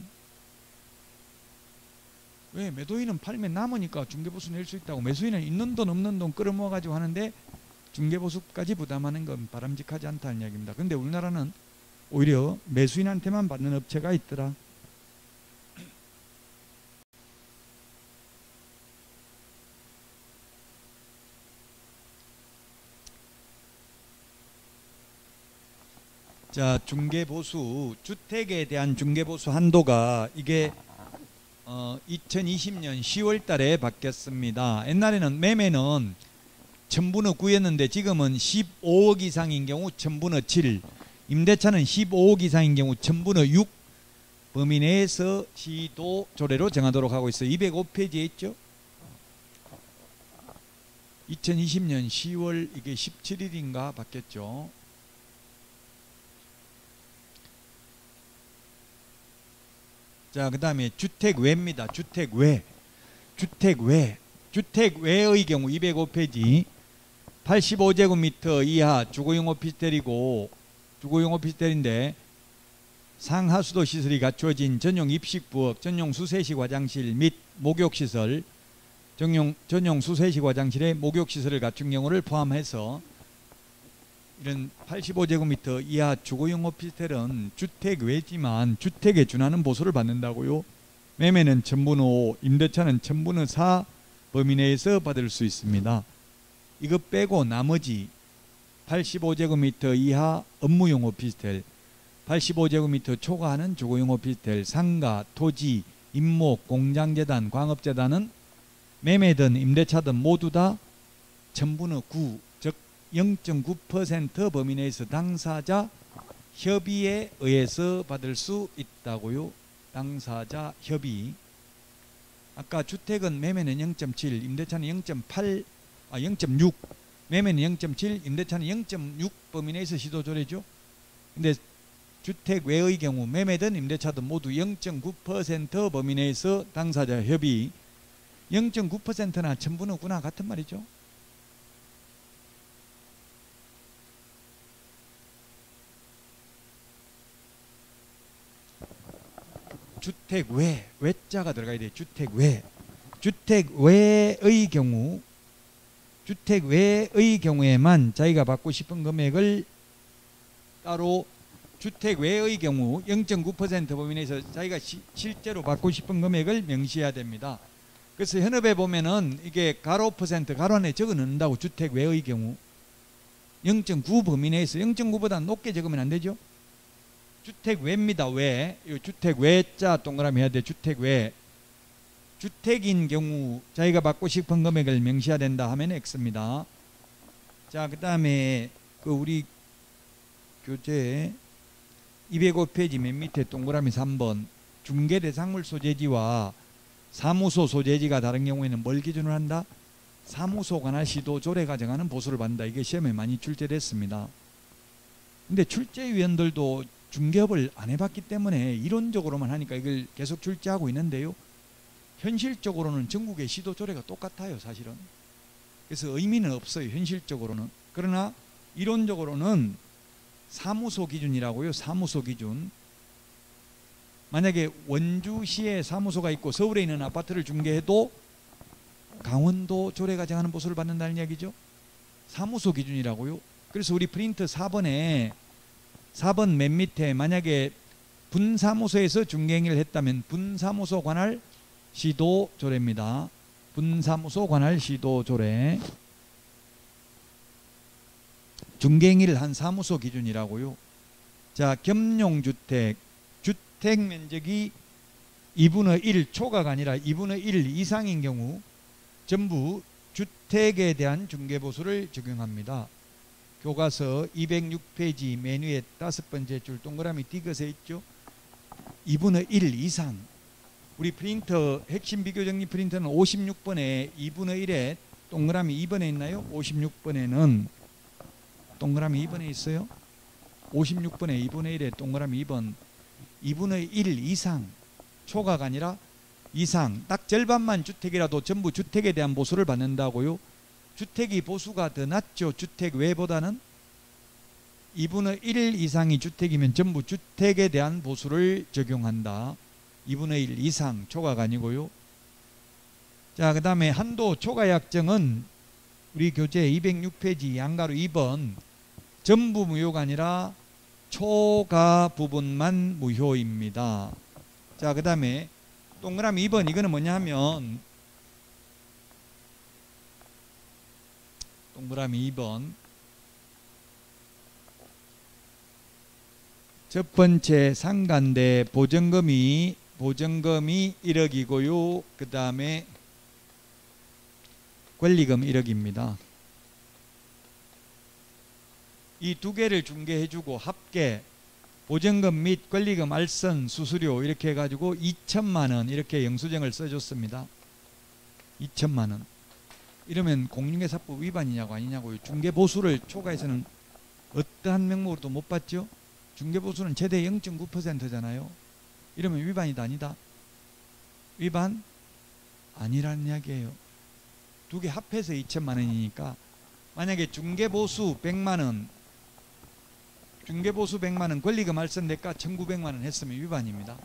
왜? 매도인은 팔면 남으니까 중개보수 낼 수 있다고. 매수인은 있는 돈 없는 돈 끌어모아 가지고 하는데 중개보수까지 부담하는 건 바람직하지 않다는 이야기입니다. 그런데 우리나라는 오히려 매수인한테만 받는 업체가 있더라. 자, 중개보수, 주택에 대한 중개보수 한도가 이게 2020년 10월 달에 바뀌었습니다. 옛날에는 매매는 1000분의 9였는데 지금은 15억 이상인 경우 1000분의 7, 임대차는 15억 이상인 경우 1000분의 6 범위 내에서 시도 조례로 정하도록 하고 있어요. 205페이지에 있죠. 2020년 10월 이게 17일인가 바뀌었죠. 자, 그 다음에 주택외입니다. 주택외. 주택외의 경우 205페이지 85제곱미터 이하 주거용 오피스텔이고, 주거용 오피스텔인데 상하수도 시설이 갖추어진 전용 입식부엌, 전용 수세식 화장실 및 목욕시설, 전용 수세식 화장실에 목욕시설을 갖춘 경우를 포함해서 이런 85제곱미터 이하 주거용 오피스텔은 주택 외지만 주택에 준하는 보수를 받는다고요. 매매는 1000분의 5, 임대차는 1000분의 4 범위 내에서 받을 수 있습니다. 이거 빼고 나머지 85제곱미터 이하 업무용 오피스텔, 85제곱미터 초과하는 주거용 오피스텔, 상가, 토지, 임목, 공장재단, 광업재단은 매매든 임대차든 모두 다 1000분의 9, 0.9% 범위 내에서 당사자 협의에 의해서 받을 수 있다고요. 당사자 협의. 아까 주택은 매매는 0.7, 임대차는 0.6, 매매는 0.7, 임대차는 0.6 범위 내에서 시도조례죠. 근데 주택 외의 경우 매매든 임대차든 모두 0.9% 범위 내에서 당사자 협의. 0.9%나 1000분의 9나 같은 말이죠. 주택 외, 외자가 들어가야 돼요. 주택 외. 주택 외의 경우, 주택 외의 경우에만 자기가 받고 싶은 금액을 따로, 주택 외의 경우 0.9% 범위 내에서 자기가 실제로 받고 싶은 금액을 명시해야 됩니다. 그래서 현업에 보면은 이게 가로 퍼센트, 가로 안에 적어 넣는다고. 주택 외의 경우 0.9 범위 내에서 0.9보다 높게 적으면 안 되죠. 주택 외입니다. 외. 주택 외자 동그라미 해야 돼. 주택 외. 주택인 경우 자기가 받고 싶은 금액을 명시해야 된다 하면 X입니다. 자, 그 다음에 우리 교재 205페이지 맨 밑에 동그라미 3번. 중개대상물 소재지와 사무소 소재지가 다른 경우에는 뭘 기준으로 한다? 사무소 관할 시도 조례가 정하는 보수를 받는다. 이게 시험에 많이 출제됐습니다. 근데 출제위원들도 중개업을 안 해봤기 때문에 이론적으로만 하니까 이걸 계속 출제하고 있는데요. 현실적으로는 전국의 시도 조례가 똑같아요, 사실은. 그래서 의미는 없어요, 현실적으로는. 그러나 이론적으로는 사무소 기준이라고요. 사무소 기준. 만약에 원주시에 사무소가 있고 서울에 있는 아파트를 중개해도 강원도 조례가 정하는 보수를 받는다는 이야기죠. 사무소 기준이라고요. 그래서 우리 프린트 4번에 4번 맨 밑에 만약에 분사무소에서 중개행위를 했다면 분사무소 관할 시도 조례입니다. 분사무소 관할 시도 조례. 중개행위를 한 사무소 기준이라고요. 자, 겸용주택. 주택 면적이 2분의 1 초과가 아니라 2분의 1 이상인 경우 전부 주택에 대한 중개보수를 적용합니다. 교과서 206페이지 맨 위에 5번째 줄 동그라미 띄그서 있죠. 2분의 1 이상. 우리 프린터 핵심 비교정리 프린터는 56번에 2분의 1에 동그라미 2번에 있나요? 56번에는 동그라미 2번에 있어요. 56번에 2분의 1에 동그라미 2번. 2분의 1 이상. 초과가 아니라 이상. 딱 절반만 주택이라도 전부 주택에 대한 보수를 받는다고요. 주택이 보수가 더 낮죠. 주택 외보다는 2분의 1 이상이 주택이면 전부 주택에 대한 보수를 적용한다. 2분의 1 이상, 초과가 아니고요. 자, 그 다음에 한도 초과 약정은 우리 교재 206페이지 양가로 2번 전부 무효가 아니라 초과 부분만 무효입니다. 자, 그 다음에 동그라미 2번 이거는 뭐냐 하면 동그라미 2번 첫 번째 상가인데 보증금이 1억이고요. 그 다음에 권리금 1억입니다. 이 두 개를 중개해주고 합계 보증금 및 권리금 알선 수수료 이렇게 해가지고 2천만 원 이렇게 영수증을 써줬습니다. 2천만 원. 이러면 공인중개사법 위반이냐고 아니냐고요. 중개보수를 초과해서는 어떠한 명목으로도 못 받죠. 중개보수는 최대 0.9%잖아요. 이러면 위반이다 아니다? 위반 아니라는 이야기예요. 두 개 합해서 2천만 원이니까 만약에 중개보수 100만 원, 중개보수 100만 원, 권리금 알선대가 1,900만 원 했으면 위반입니다.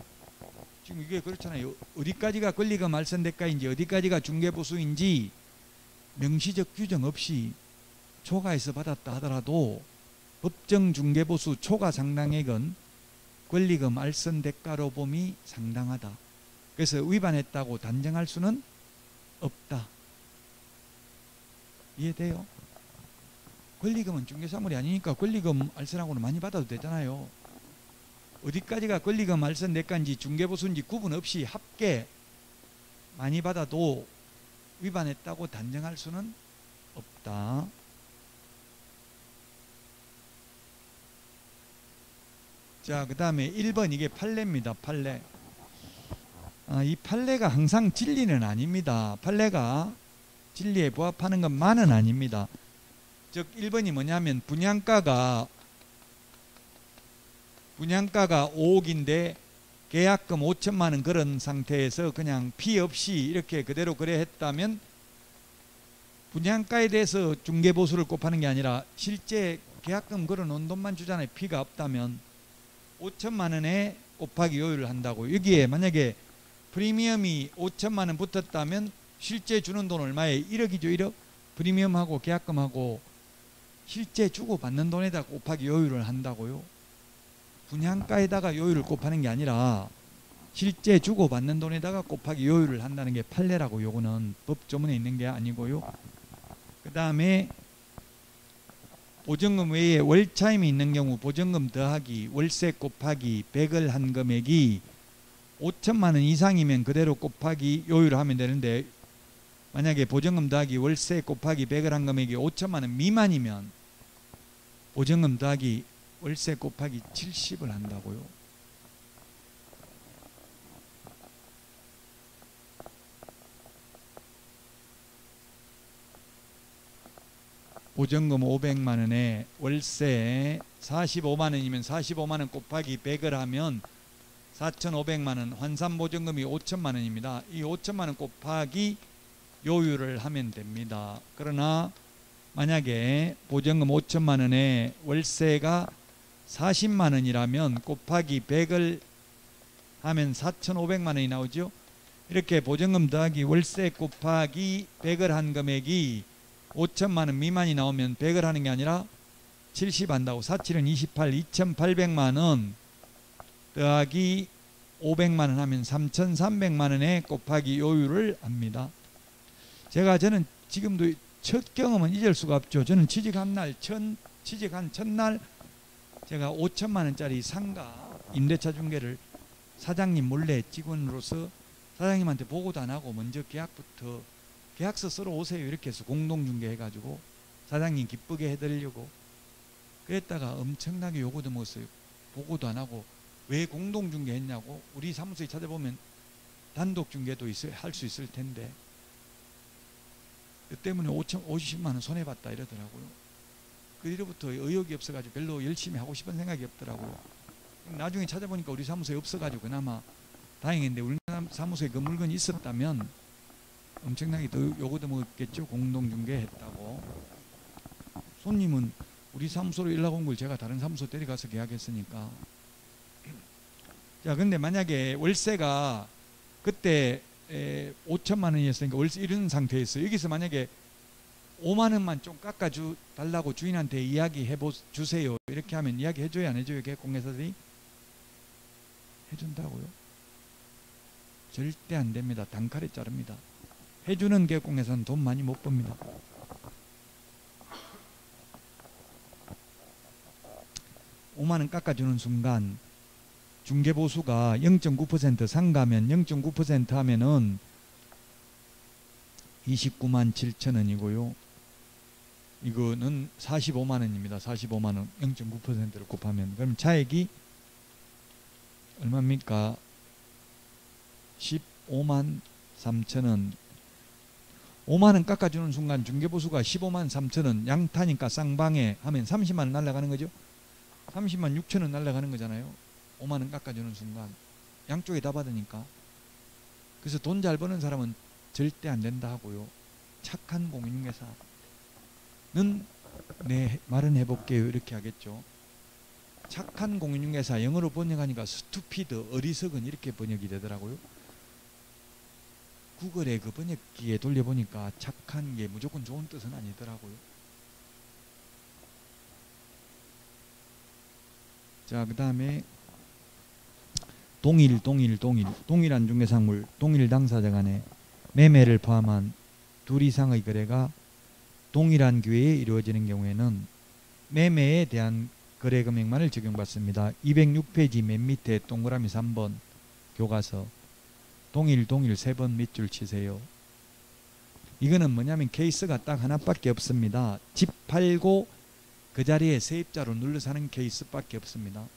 지금 이게 그렇잖아요. 어디까지가 권리금 알선대가인지 어디까지가 중개보수인지 명시적 규정 없이 초과해서 받았다 하더라도 법정 중개보수 초과 상당액은 권리금 알선대가로 봄이 상당하다. 그래서 위반했다고 단정할 수는 없다. 이해돼요? 권리금은 중개사물이 아니니까 권리금 알선하고는 많이 받아도 되잖아요. 어디까지가 권리금 알선대가인지 중개보수인지 구분 없이 합계 많이 받아도 위반했다고 단정할 수는 없다. 자, 그 다음에 1번 이게 판례입니다. 판례. 이 판례가 항상 진리는 아닙니다. 판례가 진리에 부합하는 것만은 아닙니다. 즉 1번이 뭐냐면 분양가가 5억인데 계약금 5천만 원 그런 상태에서 그냥 피 없이 이렇게 그대로 거래했다면 분양가에 대해서 중개보수를 곱하는 게 아니라 실제 계약금 걸어놓은 돈만 주잖아요. 피가 없다면 5천만 원에 곱하기 요율을 한다고. 여기에 만약에 프리미엄이 5천만 원 붙었다면 실제 주는 돈 얼마에 1억이죠. 1억. 프리미엄하고 계약금하고 실제 주고 받는 돈에다 곱하기 요율을 한다고요. 분양가에다가 요율을 곱하는 게 아니라 실제 주고 받는 돈에다가 곱하기 요율을 한다는 게 판례라고. 요거는 법조문에 있는 게 아니고요. 그 다음에 보증금 외에 월차임이 있는 경우 보증금 더하기 월세 곱하기 100을 한 금액이 5천만 원 이상이면 그대로 곱하기 요율을 하면 되는데 만약에 보증금 더하기 월세 곱하기 100을 한 금액이 5천만 원 미만이면 보증금 더하기 월세 곱하기 70을 한다고요. 보증금 500만 원에 월세 45만 원이면 45만 원 곱하기 100을 하면 4,500만 원, 환산보증금이 5천만 원입니다. 이 5천만 원 곱하기 요율을 하면 됩니다. 그러나 만약에 보증금 5천만 원에 월세가 40만 원이라면 곱하기 100을 하면 4,500만 원이 나오죠. 이렇게 보증금 더하기 월세 곱하기 100을 한 금액이 5천만 원 미만이 나오면 100을 하는 게 아니라 70 한다고. 47은 28, 2,800만 원 더하기 500만 원 하면 3,300만 원에 곱하기 요율을 합니다. 저는 지금도 첫 경험은 잊을 수가 없죠. 저는 취직한 첫날 제가 5천만 원짜리 상가 임대차 중개를 사장님 몰래 직원으로서 사장님한테 보고도 안 하고 먼저 계약서 쓰러 오세요 이렇게 해서 공동중개 해가지고 사장님 기쁘게 해드리려고 그랬다가 엄청나게 요구도 먹었어요. 보고도 안 하고 왜 공동중개 했냐고. 우리 사무소에 찾아보면 단독중개도 할 수 있을 텐데 그 때문에 50만 원 손해봤다 이러더라고요. 그 뒤로부터 의욕이 없어가지고 별로 열심히 하고 싶은 생각이 없더라고요. 나중에 찾아보니까 우리 사무소에 없어가지고 그나마 다행인데 우리 사무소에 그 물건이 있었다면 엄청나게 더 요거도 먹었겠죠. 공동중개했다고. 손님은 우리 사무소로 연락 온 걸 제가 다른 사무소 데려가서 계약했으니까. 자, 근데 만약에 월세가 그때 5천만 원이었으니까 월세 이런 상태였어요. 여기서 만약에 5만 원만 좀 깎아주 달라고 주인한테 이야기해 주세요. 이렇게 하면 이야기 해줘야 안 해줘요? 계획공개사들이? 해준다고요? 절대 안 됩니다. 단칼에 자릅니다. 해주는 계획공개사는 돈 많이 못 법니다. (5만 원) 깎아주는 순간 중개보수가 0.9% 상가면 0.9% 하면은 29만 7천 원이고요. 이거는 45만 원입니다. 45만 원 0.9%를 곱하면 그럼 차액이 얼마입니까? 15만 3천 원. 5만 원 깎아주는 순간 중개보수가 15만 3천 원 양타니까 쌍방에 하면 30만 원 날라가는 거죠. 30만 6천 원 날라가는 거잖아요. 5만 원 깎아주는 순간 양쪽에 다 받으니까. 그래서 돈 잘 버는 사람은 절대 안 된다 하고요. 착한 공인중개사는 네 말은 해볼게요 이렇게 하겠죠. 착한 공인중개사 영어로 번역하니까 스투피드 어리석은 이렇게 번역이 되더라고요. 구글의 그 번역기에 돌려보니까 착한 게 무조건 좋은 뜻은 아니더라고요. 자, 그 다음에 동일한 중개사물, 동일 당사자 간의 매매를 포함한 둘 이상의 거래가 동일한 기회에 이루어지는 경우에는 매매에 대한 거래 금액만을 적용받습니다. 206페이지 맨 밑에 동그라미 3번 교과서 동일 3번 밑줄 치세요. 이거는 뭐냐면 케이스가 딱 하나밖에 없습니다. 집 팔고 그 자리에 세입자로 눌러 사는 케이스밖에 없습니다.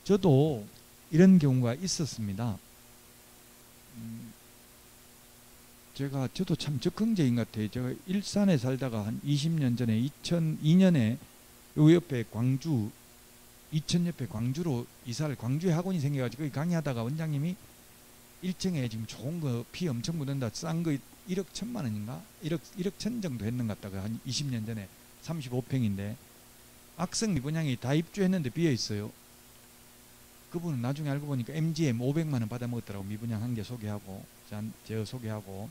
저도 이런 경우가 있었습니다. 저도 참 적극적인 것 같아요. 제가 일산에 살다가 한 20년 전에 2002년에 요 옆에 광주 이천 옆에 광주로 이사를 광주에 학원이 생겨가지고 거기 강의하다가 원장님이 1층에 지금 좋은 거 피 엄청 묻는다 싼 거 1억 1천만 원인가 1억 천 정도 했는 것 같다가 한 20년 전에 35평인데 악성 미분양이 다 입주했는데 비어 있어요. 그분은 나중에 알고 보니까 MGM 500만 원 받아 먹었더라고. 미분양 한 개 소개하고 제가 소개하고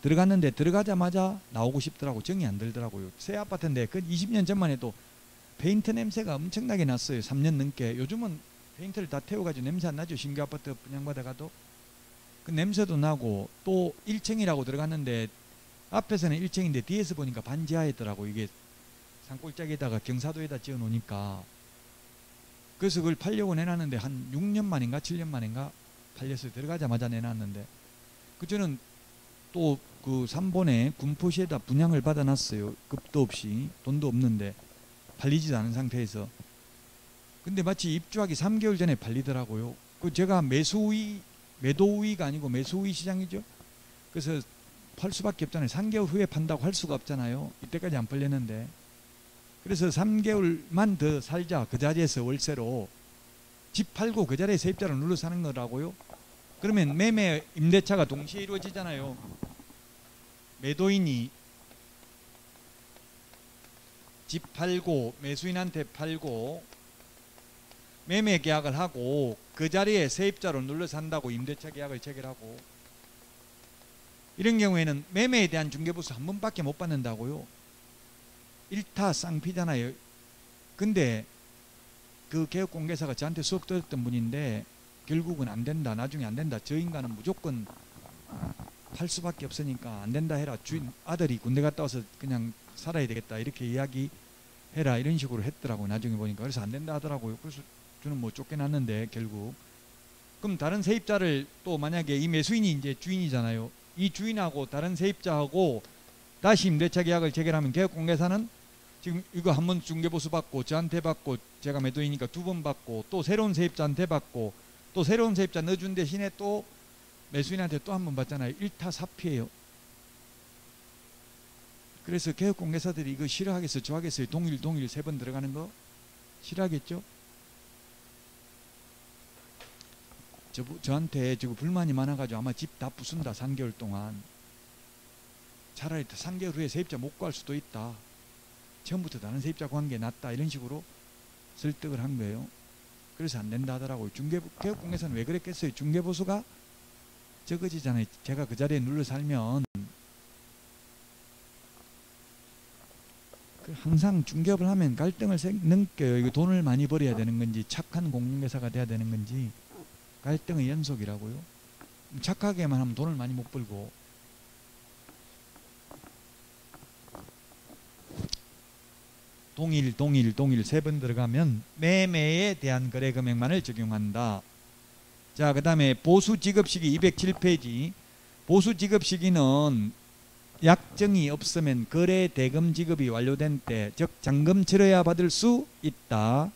들어갔는데 들어가자마자 나오고 싶더라고. 정이 안 들더라고요. 새 아파트인데 그 20년 전만 해도 페인트 냄새가 엄청나게 났어요. 3년 넘게. 요즘은 페인트를 다 태워가지고 냄새 안 나죠. 신규 아파트 분양받아가도. 그 냄새도 나고 또 1층이라고 들어갔는데 앞에서는 1층인데 뒤에서 보니까 반지하였더라고. 이게 산골짜기에다가 경사도에다 지어 놓으니까. 그래서 그걸 팔려고 내놨는데 한 6년 만인가 7년 만인가 팔렸어요. 들어가자마자 내놨는데. 그저는 또 그 3번에 군포시에다 분양을 받아놨어요. 급도 없이. 돈도 없는데 팔리지도 않은 상태에서. 근데 마치 입주하기 3개월 전에 팔리더라고요. 그 제가 매도 우위가 아니고 매수 우위 시장이죠. 그래서 팔 수밖에 없잖아요. 3개월 후에 판다고 할 수가 없잖아요. 이때까지 안 팔렸는데. 그래서 3개월만 더 살자. 그 자리에서 월세로 집 팔고 그 자리에 세입자를 눌러 사는 거라고요. 그러면 매매 임대차가 동시에 이루어지잖아요. 매도인이 집 팔고 매수인한테 팔고 매매 계약을 하고 그 자리에 세입자로 눌러 산다고 임대차 계약을 체결하고 이런 경우에는 매매에 대한 중개보수 한 번밖에 못 받는다고요. 일타 쌍피잖아요. 근데 그 개업공개사가 저한테 수업 들었던 분인데 결국은 안 된다. 나중에 안 된다. 저 인간은 무조건 팔 수밖에 없으니까 안 된다 해라. 주인 아들이 군대 갔다 와서 그냥 살아야 되겠다. 이렇게 이야기해라. 이런 식으로 했더라고. 나중에 보니까. 그래서 안 된다 하더라고요. 그래서 저는 뭐 쫓겨났는데 결국. 그럼 다른 세입자를 또 만약에 이 매수인이 이제 주인이잖아요. 이 주인하고 다른 세입자하고 다시 임대차 계약을 체결하면 개업공개사는 지금 이거 한 번 중개보수 받고 저한테 받고 제가 매도이니까 2번 받고 또 새로운 세입자한테 받고 또 새로운 세입자 넣어준 대신에 또 매수인한테 또 한 번 받잖아요. 일타사피예요. 그래서 개업공개사들이 이거 싫어하겠어요? 좋아하겠어요? 동일 3번 들어가는 거? 싫어하겠죠? 저한테 지금 불만이 많아가지고 아마 집 다 부순다 3개월 동안. 차라리 3개월 후에 세입자 못 구할 수도 있다. 처음부터 다른 세입자 구한 게 낫다. 이런 식으로 설득을 한 거예요. 그래서 안 된다 하더라고요. 개업공개사는 왜 그랬겠어요? 중개보수가 적어지잖아요. 제가 그 자리에 눌러 살면 항상 중개업을 하면 갈등을 느껴요. 이거 돈을 많이 벌어야 되는 건지 착한 공인중개사가 돼야 되는 건지 갈등의 연속이라고요. 착하게만 하면 돈을 많이 못 벌고 동일 3번 들어가면 매매에 대한 거래 금액만을 적용한다. 자, 그 다음에 보수 지급 시기 207페이지. 보수 지급 시기는 약정이 없으면 거래 대금 지급이 완료된 때, 즉 잔금 치러야 받을 수 있다.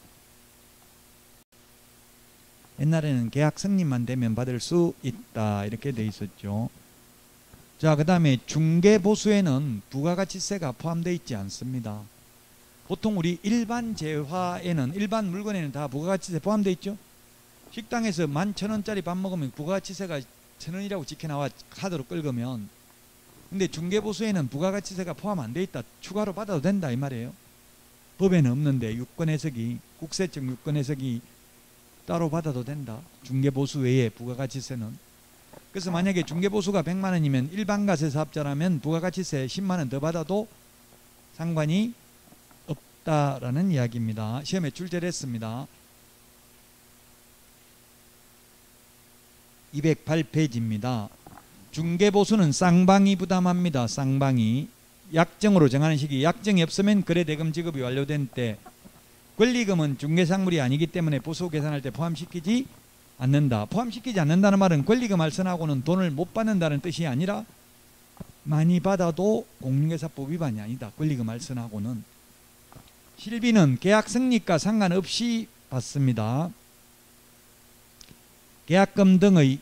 옛날에는 계약 성립만 되면 받을 수 있다 이렇게 돼 있었죠. 자, 그 다음에 중개보수에는 부가가치세가 포함되어 있지 않습니다. 보통 우리 일반 재화에는, 일반 물건에는 다 부가가치세 포함되어 있죠. 식당에서 11,000원짜리 밥 먹으면 부가가치세가 1,000원이라고 찍혀나와 카드로 끌거면, 근데 중개보수에는 부가가치세가 포함 안 돼 있다. 추가로 받아도 된다 이 말이에요. 법에는 없는데 유권 해석이, 국세청 유권 해석이 따로 받아도 된다. 중개보수 외에 부가가치세는. 그래서 만약에 중개보수가 100만 원이면 일반가세 사업자라면 부가가치세 10만 원 더 받아도 상관이 없다라는 이야기입니다. 시험에 출제를 했습니다. 208페이지입니다. 중개보수는 쌍방이 부담합니다. 쌍방이. 약정으로 정하는 시기, 약정이 없으면 거래대금 지급이 완료된 때, 권리금은 중개상물이 아니기 때문에 보수 계산할 때 포함시키지 않는다. 포함시키지 않는다는 말은 권리금 알선하고는 돈을 못 받는다는 뜻이 아니라 많이 받아도 공인중개사법 위반이 아니다. 권리금 알선하고는. 실비는 계약 성립과 상관없이 받습니다. 계약금 등의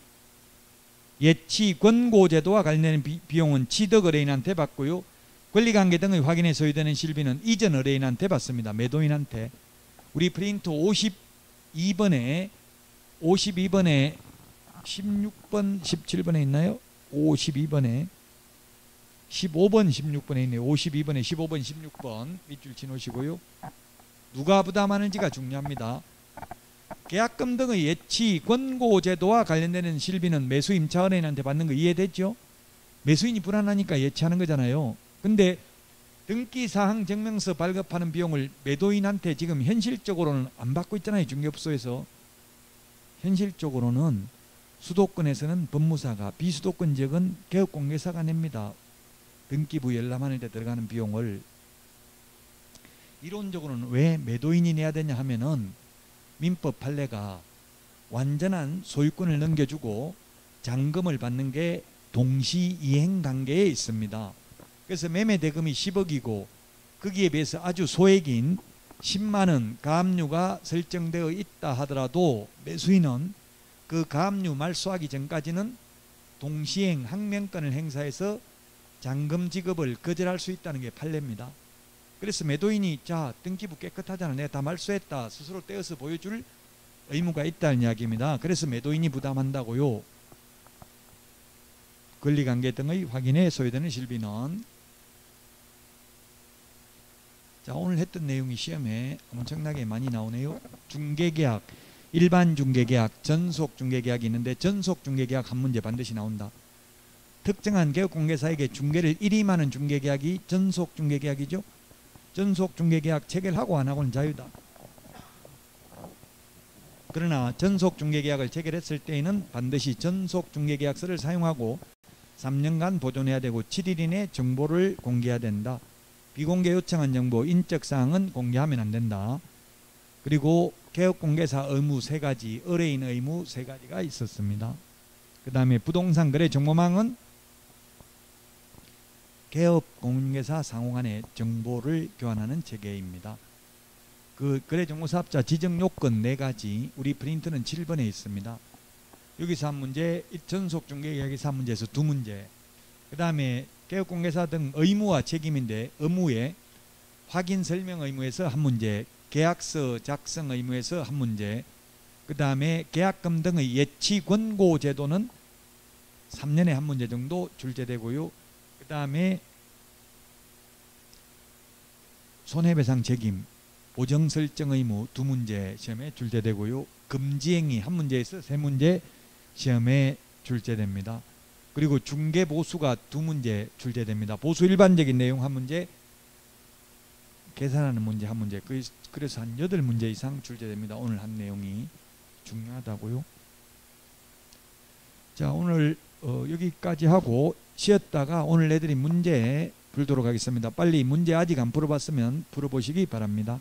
예치 권고제도와 관련된 비용은 취득 의뢰인한테 받고요. 권리관계 등의 확인에 소요되는 실비는 이전 의뢰인한테 받습니다. 매도인한테. 우리 프린트 52번에 16번 17번에 있나요? 52번에 15번 16번에 있네요. 52번에 15번 16번 밑줄 치놓으시고요. 누가 부담하는지가 중요합니다. 계약금 등의 예치 권고제도와 관련되는 실비는 매수 임차 의뢰인한테 받는 거 이해됐죠? 매수인이 불안하니까 예치하는 거잖아요. 근데 등기사항 증명서 발급하는 비용을 매도인한테 지금 현실적으로는 안 받고 있잖아요. 중개업소에서. 현실적으로는 수도권에서는 법무사가, 비수도권 지역은 개업공개사가 냅니다. 등기부 열람하는 데 들어가는 비용을. 이론적으로는 왜 매도인이 내야 되냐 하면은 민법 판례가 완전한 소유권을 넘겨주고 잔금을 받는 게 동시이행 관계에 있습니다. 그래서 매매 대금이 10억이고 거기에 비해서 아주 소액인 10만원 가압류가 설정되어 있다 하더라도 매수인은 그 가압류 말소하기 전까지는 동시행 항명권을 행사해서 잔금 지급을 거절할 수 있다는 게 판례입니다. 그래서 매도인이 자, 등기부 깨끗하잖아, 내가 다 말소했다, 스스로 떼어서 보여줄 의무가 있다는 이야기입니다. 그래서 매도인이 부담한다고요. 권리관계 등의 확인에 소요되는 실비는. 자, 오늘 했던 내용이 시험에 엄청나게 많이 나오네요. 중개계약, 일반 중개계약, 전속 중개계약이 있는데 전속 중개계약 한 문제 반드시 나온다. 특정한 개업공개사에게 중개를 일임하는 중개계약이 전속 중개계약이죠. 전속 중개계약 체결하고 안 하고는 자유다. 그러나 전속 중개계약을 체결했을 때에는 반드시 전속 중개계약서를 사용하고 3년간 보존해야 되고 7일 이내 정보를 공개해야 된다. 비공개 요청한 정보, 인적사항은 공개하면 안 된다. 그리고 개업공개사 의무 3가지, 의뢰인 의무 3가지가 있었습니다. 그 다음에 부동산 거래 정보망은 개업공개사 상호 간의 정보를 교환하는 체계입니다. 그 거래정보사업자 지정 요건 4가지, 우리 프린트는 7번에 있습니다. 여기서 한 문제, 전속 중개계약에서 한 문제에서 2문제. 그 다음에 개업공개사 등 의무와 책임인데 의무에 확인 설명 의무에서 한 문제, 계약서 작성 의무에서 한 문제, 그 다음에 계약금 등의 예치 권고 제도는 3년에 한 문제 정도 출제되고요. 그 다음에 손해배상 책임, 보정 설정 의무 2문제 시험에 출제되고요. 금지행위 1문제에서 3문제 시험에 출제됩니다. 그리고 중개보수가 2문제 출제됩니다. 보수 일반적인 내용 1문제, 계산하는 문제 1문제, 그래서 한 8문제 이상 출제됩니다. 오늘 한 내용이 중요하다고요. 자, 오늘 여기까지 하고 쉬었다가 오늘 내드린 문제 풀도록 하겠습니다. 빨리 문제 아직 안 풀어봤으면 풀어보시기 바랍니다.